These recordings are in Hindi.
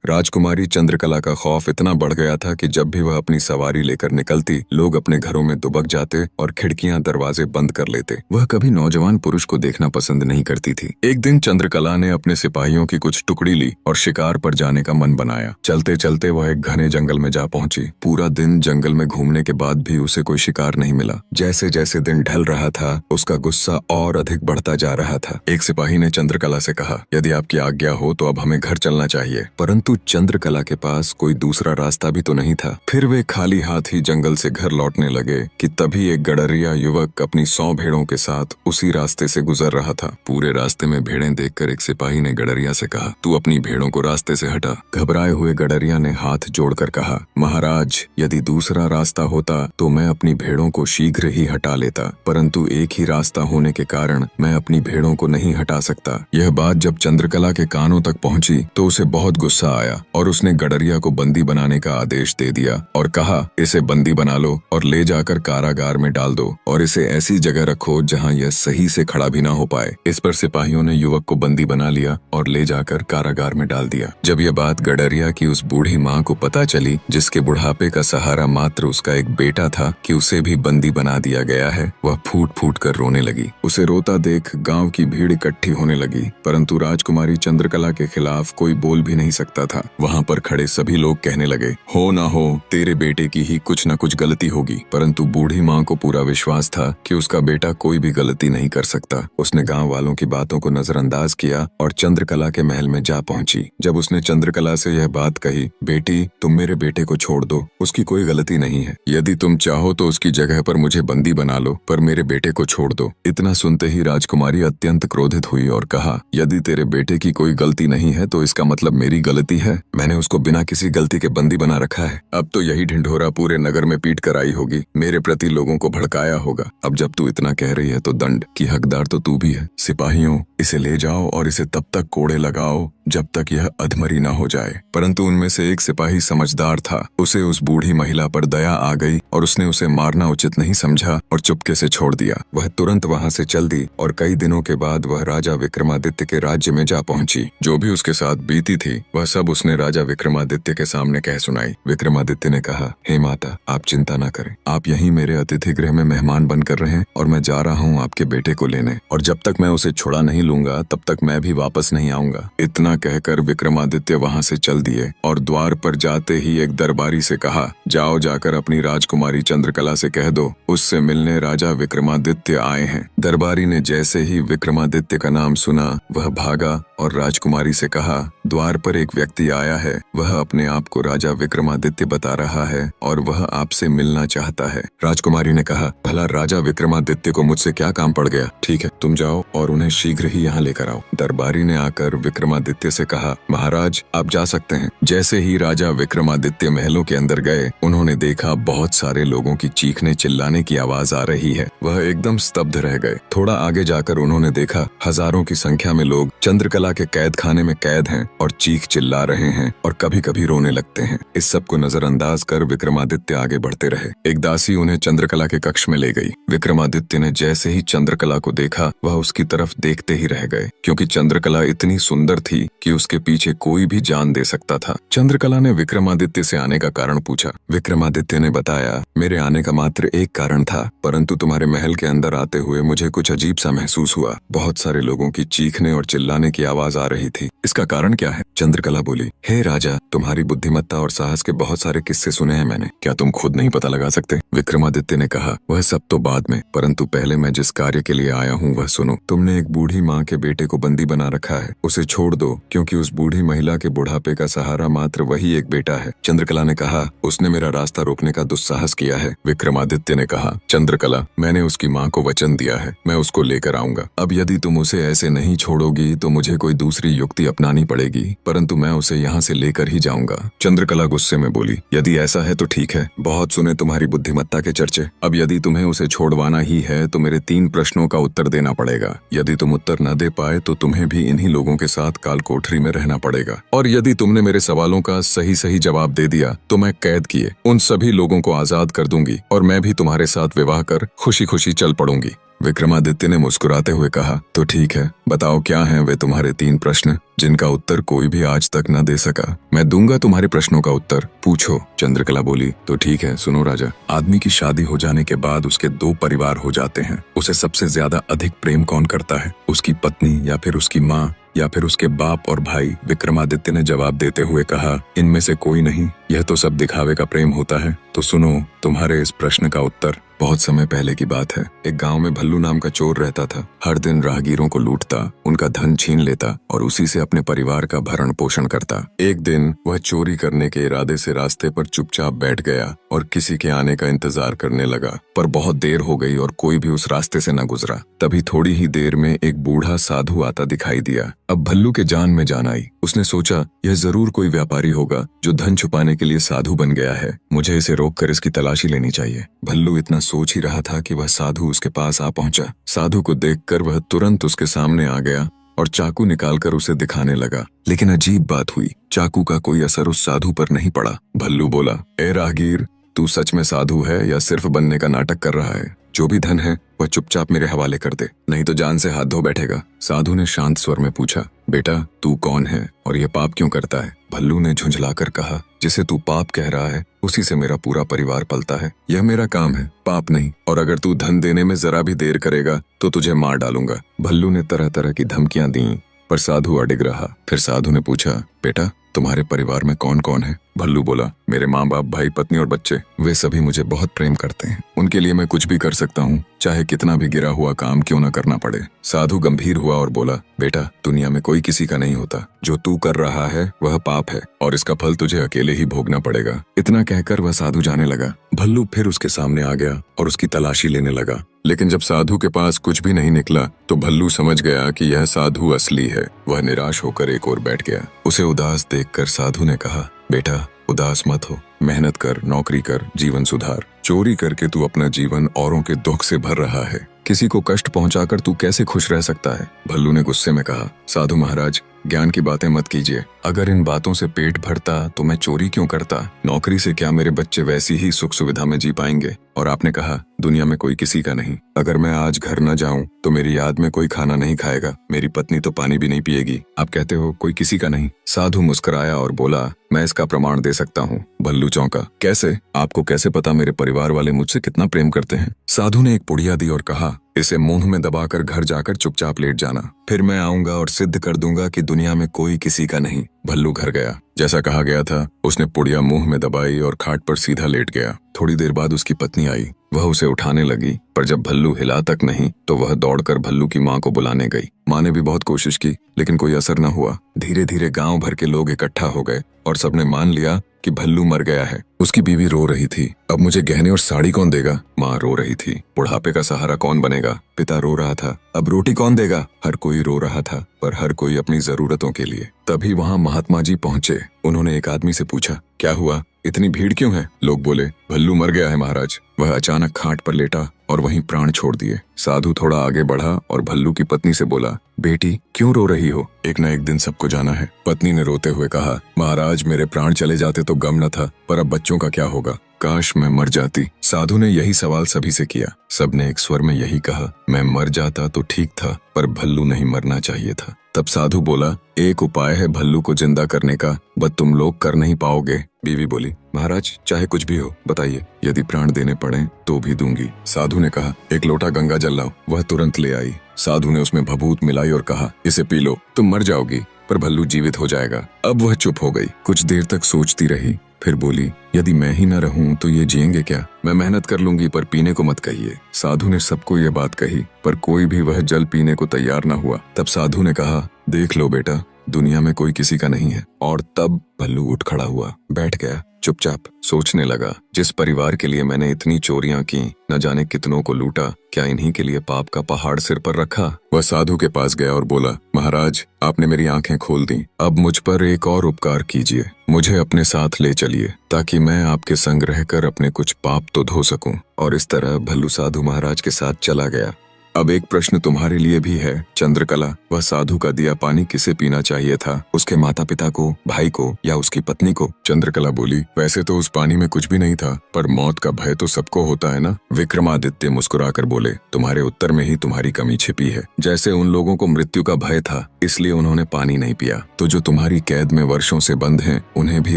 राजकुमारी चंद्रकला का खौफ इतना बढ़ गया था कि जब भी वह अपनी सवारी लेकर निकलती, लोग अपने घरों में दुबक जाते और खिड़कियां दरवाजे बंद कर लेते। वह कभी नौजवान पुरुष को देखना पसंद नहीं करती थी। एक दिन चंद्रकला ने अपने सिपाहियों की कुछ टुकड़ी ली और शिकार पर जाने का मन बनाया। चलते चलते वह एक घने जंगल में जा पहुंची। पूरा दिन जंगल में घूमने के बाद भी उसे कोई शिकार नहीं मिला। जैसे जैसे दिन ढल रहा था, उसका गुस्सा और अधिक बढ़ता जा रहा था। एक सिपाही ने चंद्रकला से कहा, यदि आपकी आज्ञा हो तो अब हमें घर चलना चाहिए। परंतु चंद्रकला के पास कोई दूसरा रास्ता भी तो नहीं था। फिर वे खाली हाथ ही जंगल से घर लौटने लगे कि तभी एक गडरिया युवक अपनी 100 भेड़ों के साथ उसी रास्ते से गुजर रहा था। पूरे रास्ते में भेड़ें देखकर एक सिपाही ने गडरिया से कहा, तू अपनी भेड़ों को रास्ते से हटा। घबराए हुए गडरिया ने हाथ जोड़कर कहा, महाराज, यदि दूसरा रास्ता होता तो मैं अपनी भेड़ों को शीघ्र ही हटा लेता, परंतु एक ही रास्ता होने के कारण मैं अपनी भेड़ों को नहीं हटा सकता। यह बात जब चंद्रकला के कानों तक पहुंची तो उसे बहुत गुस्सा आया और उसने गडरिया को बंदी बनाने का आदेश दे दिया और कहा, इसे बंदी बना लो और ले जाकर कारागार में डाल दो और इसे ऐसी जगह रखो जहां यह सही से खड़ा भी ना हो पाए। इस पर सिपाहियों ने युवक को बंदी बना लिया और ले जाकर कारागार में डाल दिया। जब यह बात गडरिया की उस बूढ़ी माँ को पता चली, जिसके बुढ़ापे का सहारा मात्र उसका एक बेटा था, कि उसे भी बंदी बना दिया गया है, वह फूट फूट कर रोने लगी। उसे रोता देख गाँव की भीड़ इकट्ठी होने लगी, परंतु राजकुमारी चंद्रकला के खिलाफ कोई बोल भी नहीं सकता था। वहां पर खड़े सभी लोग कहने लगे, हो ना हो, तेरे बेटे की ही कुछ न कुछ गलती होगी। परंतु बूढ़ी माँ को पूरा विश्वास था कि उसका बेटा कोई भी गलती नहीं कर सकता। उसने गांव वालों की बातों को नजरअंदाज किया और चंद्रकला के महल में जा पहुंची। जब उसने चंद्रकला से यह बात कही, बेटी, तुम मेरे बेटे को छोड़ दो, उसकी कोई गलती नहीं है। यदि तुम चाहो तो उसकी जगह पर मुझे बंदी बना लो, पर मेरे बेटे को छोड़ दो। इतना सुनते ही राजकुमारी अत्यंत क्रोधित हुई और कहा, यदि तेरे बेटे की कोई गलती नहीं है तो इसका मतलब मेरी गलती है। मैंने उसको बिना किसी गलती के बंदी बना रखा है। अब तो यही ढिंढोरा पूरे नगर में पीट कर आई होगी, मेरे प्रति लोगों को भड़काया होगा। अब जब तू इतना कह रही है तो दंड की हकदार तो तू भी है। सिपाहियों, इसे ले जाओ और इसे तब तक कोड़े लगाओ जब तक यह अधमरी ना हो जाए। परंतु उनमें से एक सिपाही समझदार था। उसे उस बूढ़ी महिला पर दया आ गई और उसने उसे मारना उचित नहीं समझा और चुपके से छोड़ दिया। वह तुरंत वहां से चल दी और कई दिनों के बाद वह राजा विक्रमादित्य के राज्य में जा पहुंची। जो भी उसके साथ बीती थी वह सब उसने राजा विक्रमादित्य के सामने कह सुनाई। विक्रमादित्य ने कहा, हे माता, आप चिंता न करें, आप यहीं मेरे अतिथि गृह में मेहमान बनकर रहें और मैं जा रहा हूँ आपके बेटे को लेने, और जब तक मैं उसे छुड़ा नहीं लूंगा तब तक मैं भी वापस नहीं आऊंगा। इतना कहकर विक्रमादित्य वहां से चल दिए और द्वार पर जाते ही एक दरबारी से कहा, जाओ जाकर अपनी राजकुमारी चंद्रकला से कह दो उससे मिलने राजा विक्रमादित्य आए हैं। दरबारी ने जैसे ही विक्रमादित्य का नाम सुना वह भागा और राजकुमारी से कहा, द्वार पर एक व्यक्ति आया है, वह अपने आप को राजा विक्रमादित्य बता रहा है और वह आपसे मिलना चाहता है। राजकुमारी ने कहा, भला राजा विक्रमादित्य को मुझसे क्या काम पड़ गया? ठीक है, तुम जाओ और उन्हें शीघ्र ही यहाँ लेकर आओ। दरबारी ने आकर विक्रमादित्य से कहा, महाराज, आप जा सकते हैं। जैसे ही राजा विक्रमादित्य महलों के अंदर गए, उन्होंने देखा बहुत सारे लोगों की चीखने चिल्लाने की आवाज आ रही है। वह एकदम स्तब्ध रह गए। थोड़ा आगे जाकर उन्होंने देखा हजारों की संख्या में लोग चंद्रकला के कैद खाने में कैद हैं और चीख चिल्ला रहे हैं और कभी कभी रोने लगते हैं। इस सब को नजरअंदाज कर विक्रमादित्य आगे बढ़ते रहे। एक दासी उन्हें चंद्रकला के कक्ष में ले गई। विक्रमादित्य ने जैसे ही चंद्रकला को देखा वह उसकी तरफ देखते ही रह गए, क्योंकि चंद्रकला इतनी सुंदर थी कि उसके पीछे कोई भी जान दे सकता था। चंद्रकला ने विक्रमादित्य से आने का कारण पूछा। विक्रमादित्य ने बताया, मेरे आने का मात्र एक कारण था, परंतु तुम्हारे महल के अंदर आते हुए मुझे कुछ अजीब सा महसूस हुआ। बहुत सारे लोगों की चीखने और चिल्लाने की आवाज आ रही थी। इसका कारण क्या है? चंद्रकला बोली, हे राजा, तुम्हारी बुद्धिमत्ता और साहस के बहुत सारे किस्से सुने हैं मैंने, क्या तुम खुद नहीं पता लगा सकते? विक्रमादित्य ने कहा, वह सब तो बाद में, परंतु पहले मैं जिस कार्य के लिए आया हूँ वह सुनो। तुमने एक बूढ़ी माँ के बेटे को बंदी बना रखा है, उसे छोड़ दो, क्योंकि उस बूढ़ी महिला के बुढ़ापे का सहारा मात्र वही एक बेटा है। चंद्रकला ने कहा, उसने मेरा रास्ता रोकने का दुस्साहस किया है। विक्रमादित्य ने कहा, चंद्रकला, मैंने उसकी माँ को वचन दिया है, मैं उसको लेकर आऊंगा। अब यदि तुम उसे ऐसे नहीं छोड़ोगी तो मुझे कोई दूसरी युक्ति अपनानी पड़ेगी, परंतु मैं उसे यहाँ से लेकर ही जाऊंगा। चंद्रकला गुस्से में बोली, यदि ऐसा है तो ठीक है, बहुत सुने तुम्हारी बुद्धिमत्ता के चर्चे। अब यदि तुम्हें उसे छोड़वाना ही है तो मेरे 3 प्रश्नों का उत्तर देना पड़ेगा। यदि तुम उत्तर न दे पाए तो तुम्हें भी इन्हीं लोगों के साथ काल कोठरी में रहना पड़ेगा, और यदि तुमने मेरे सवालों का सही सही जवाब दे दिया तो मैं कैद किए उन सभी लोगों को आजाद कर दूंगी और मैं भी तुम्हारे साथ विवाह कर खुशी खुशी चल पड़ूंगी। विक्रमादित्य ने मुस्कुराते हुए कहा, तो ठीक है, बताओ क्या हैं वे तुम्हारे 3 प्रश्न जिनका उत्तर कोई भी आज तक न दे सका। मैं दूंगा तुम्हारे प्रश्नों का उत्तर, पूछो। चंद्रकला बोली, तो ठीक है, सुनो राजा। आदमी की शादी हो जाने के बाद उसके 2 परिवार हो जाते हैं। उसे सबसे ज्यादा अधिक प्रेम कौन करता है, उसकी पत्नी या फिर उसकी माँ या फिर उसके बाप और भाई? विक्रमादित्य ने जवाब देते हुए कहा, इनमें से कोई नहीं, यह तो सब दिखावे का प्रेम होता है। तो सुनो तुम्हारे इस प्रश्न का उत्तर। बहुत समय पहले की बात है। एक गांव में भल्लू नाम का चोर रहता था। हर दिन राहगीरों को लूटता, उनका धन छीन लेता और उसी से अपने परिवार का भरण पोषण करता। एक दिन वह चोरी करने के इरादे से रास्ते पर चुपचाप बैठ गया और किसी के आने का इंतजार करने लगा, पर बहुत देर हो गई और कोई भी उस रास्ते से न गुजरा। तभी थोड़ी ही देर में एक बूढ़ा साधु आता दिखाई दिया। अब भल्लू के जान में जान आई। उसने सोचा, यह जरूर कोई व्यापारी होगा जो धन छुपाने के लिए साधु बन गया है। मुझे इसे रोककर इसकी तलाशी लेनी चाहिए। भल्लू इतना सोच ही रहा था कि वह साधु उसके पास आ पहुंचा। साधु को देखकर वह तुरंत उसके सामने आ गया और चाकू निकालकर उसे दिखाने लगा। लेकिन अजीब बात हुई, चाकू का कोई असर उस साधु पर नहीं पड़ा। भल्लू बोला, ए राहगीर, तू सच में साधु है या सिर्फ बनने का नाटक कर रहा है? जो भी धन है वह चुपचाप मेरे हवाले कर दे, नहीं तो जान से हाथ धो बैठेगा। साधु ने शांत स्वर में पूछा, बेटा तू कौन है और यह पाप क्यों करता है? भल्लू ने झुंझलाकर कहा, जिसे तू पाप कह रहा है उसी से मेरा पूरा परिवार पलता है। यह मेरा काम है, पाप नहीं। और अगर तू धन देने में जरा भी देर करेगा तो तुझे मार डालूंगा। भल्लू ने तरह तरह की धमकियां दी, पर साधु अडिग रहा। फिर साधु ने पूछा, बेटा तुम्हारे परिवार में कौन कौन है? भल्लू बोला, मेरे माँ बाप, भाई, पत्नी और बच्चे। वे सभी मुझे बहुत प्रेम करते हैं। उनके लिए मैं कुछ भी कर सकता हूँ, चाहे कितना भी गिरा हुआ काम क्यों न करना पड़े। साधु गंभीर हुआ और बोला, बेटा दुनिया में कोई किसी का नहीं होता। जो तू कर रहा है वह पाप है और इसका फल तुझे अकेले ही भोगना पड़ेगा। इतना कहकर वह साधु जाने लगा। भल्लू फिर उसके सामने आ गया और उसकी तलाशी लेने लगा। लेकिन जब साधु के पास कुछ भी नहीं निकला तो भल्लू समझ गया कि यह साधु असली है। वह निराश होकर एक ओर बैठ गया। उसे उदास देखकर साधु ने कहा, बेटा उदास मत हो, मेहनत कर, नौकरी कर, जीवन सुधार। चोरी करके तू अपना जीवन औरों के दुख से भर रहा है। किसी को कष्ट पहुंचाकर तू कैसे खुश रह सकता है? भल्लू ने गुस्से में कहा, साधु महाराज, ज्ञान की बातें मत कीजिए। अगर इन बातों से पेट भरता तो मैं चोरी क्यों करता? नौकरी से क्या मेरे बच्चे वैसी ही सुख सुविधा में जी पाएंगे? और आपने कहा दुनिया में कोई किसी का नहीं। अगर मैं आज घर न जाऊं तो मेरी याद में कोई खाना नहीं खाएगा, मेरी पत्नी तो पानी भी नहीं पिएगी। आप कहते हो कोई किसी का नहीं? साधु मुस्कुराया और बोला, मैं इसका प्रमाण दे सकता हूँ। भल्लू चौंका, कैसे? आपको कैसे पता मेरे परिवार वाले मुझसे कितना प्रेम करते हैं? साधु ने एक पुड़िया दी और कहा, इसे मुंह में दबाकर घर जाकर चुपचाप लेट जाना, फिर मैं आऊंगा और सिद्ध कर दूंगा कि दुनिया में कोई किसी का नहीं। भल्लू घर गया। जैसा कहा गया था उसने पुड़िया मुंह में दबाई और खाट पर सीधा लेट गया। थोड़ी देर बाद उसकी पत्नी आई। वह उसे उठाने लगी, पर जब भल्लू हिला तक नहीं तो वह दौड़कर भल्लू की माँ को बुलाने गई। माँ ने भी बहुत कोशिश की लेकिन कोई असर न हुआ। धीरे धीरे गांव भर के लोग इकट्ठा हो गए और सबने मान लिया कि भल्लू मर गया है। उसकी बीवी रो रही थी, अब मुझे गहने और साड़ी कौन देगा? माँ रो रही थी, बुढ़ापे का सहारा कौन बनेगा? पिता रो रहा था, अब रोटी कौन देगा? हर कोई रो रहा था, पर हर कोई अपनी जरूरतों के लिए। तभी वहाँ महात्मा जी पहुँचे। उन्होंने एक आदमी से पूछा, क्या हुआ, इतनी भीड़ क्यों है? लोग बोले, भल्लू मर गया है महाराज। वह अचानक खाट पर लेटा और वहीं प्राण छोड़ दिए। साधु थोड़ा आगे बढ़ा और भल्लू की पत्नी से बोला, बेटी क्यों रो रही हो? एक न एक दिन सबको जाना है। पत्नी ने रोते हुए कहा, महाराज मेरे प्राण चले जाते तो गम न था, पर अब बच्चों का क्या होगा? काश मैं मर जाती। साधु ने यही सवाल सभी से किया। सबने एक स्वर में यही कहा, मैं मर जाता तो ठीक था, पर भल्लू नहीं मरना चाहिए था। तब साधु बोला, एक उपाय है भल्लू को जिंदा करने का, बट तुम लोग कर नहीं पाओगे। बीवी बोली, महाराज चाहे कुछ भी हो बताइए, यदि प्राण देने पड़े तो भी दूंगी। साधु ने कहा, एक लोटा गंगा जल लाओ। वह तुरंत ले आई। साधु ने उसमें भभूत मिलाई और कहा, इसे पी लो, तुम मर जाओगी पर भल्लू जीवित हो जाएगा। अब वह चुप हो गई। कुछ देर तक सोचती रही, फिर बोली, यदि मैं ही न रहूं तो ये जिएंगे क्या? मैं मेहनत कर लूंगी पर पीने को मत कहिए। साधु ने सबको ये बात कही, पर कोई भी वह जल पीने को तैयार न हुआ। तब साधु ने कहा, देख लो बेटा, दुनिया में कोई किसी का नहीं है। और तब भल्लू उठ खड़ा हुआ, बैठ गया, चुपचाप सोचने लगा, जिस परिवार के लिए मैंने इतनी चोरियां की, न जाने कितनों को लूटा, क्या इन्हीं के लिए पाप का पहाड़ सिर पर रखा? वह साधु के पास गया और बोला, महाराज आपने मेरी आंखें खोल दी, अब मुझ पर एक और उपकार कीजिए, मुझे अपने साथ ले चलिए ताकि मैं आपके संग रहकर अपने कुछ पाप तो धो सकूं। और इस तरह भल्लू साधु महाराज के साथ चला गया। अब एक प्रश्न तुम्हारे लिए भी है चंद्रकला, वह साधु का दिया पानी किसे पीना चाहिए था, उसके माता पिता को, भाई को या उसकी पत्नी को? चंद्रकला बोली, वैसे तो उस पानी में कुछ भी नहीं था, पर मौत का भय तो सबको होता है ना। विक्रमादित्य मुस्कुराकर बोले, तुम्हारे उत्तर में ही तुम्हारी कमी छिपी है। जैसे उन लोगों को मृत्यु का भय था इसलिए उन्होंने पानी नहीं पिया, तो जो तुम्हारी कैद में वर्षों से बंद हैं, उन्हें भी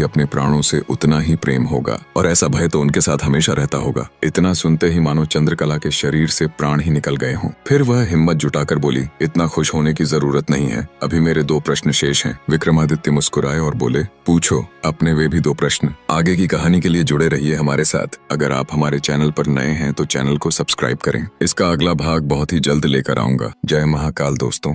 अपने प्राणों से उतना ही प्रेम होगा और ऐसा भय तो उनके साथ हमेशा रहता होगा। इतना सुनते ही मानो चंद्रकला के शरीर से प्राण ही निकल गए हों। फिर वह हिम्मत जुटाकर बोली, इतना खुश होने की जरूरत नहीं है, अभी मेरे 2 प्रश्न शेष हैं। विक्रमादित्य मुस्कुराए और बोले, पूछो अपने वे भी 2 प्रश्न। आगे की कहानी के लिए जुड़े रहिए हमारे साथ। अगर आप हमारे चैनल पर नए हैं तो चैनल को सब्सक्राइब करें। इसका अगला भाग बहुत ही जल्द लेकर आऊंगा। जय महाकाल दोस्तों।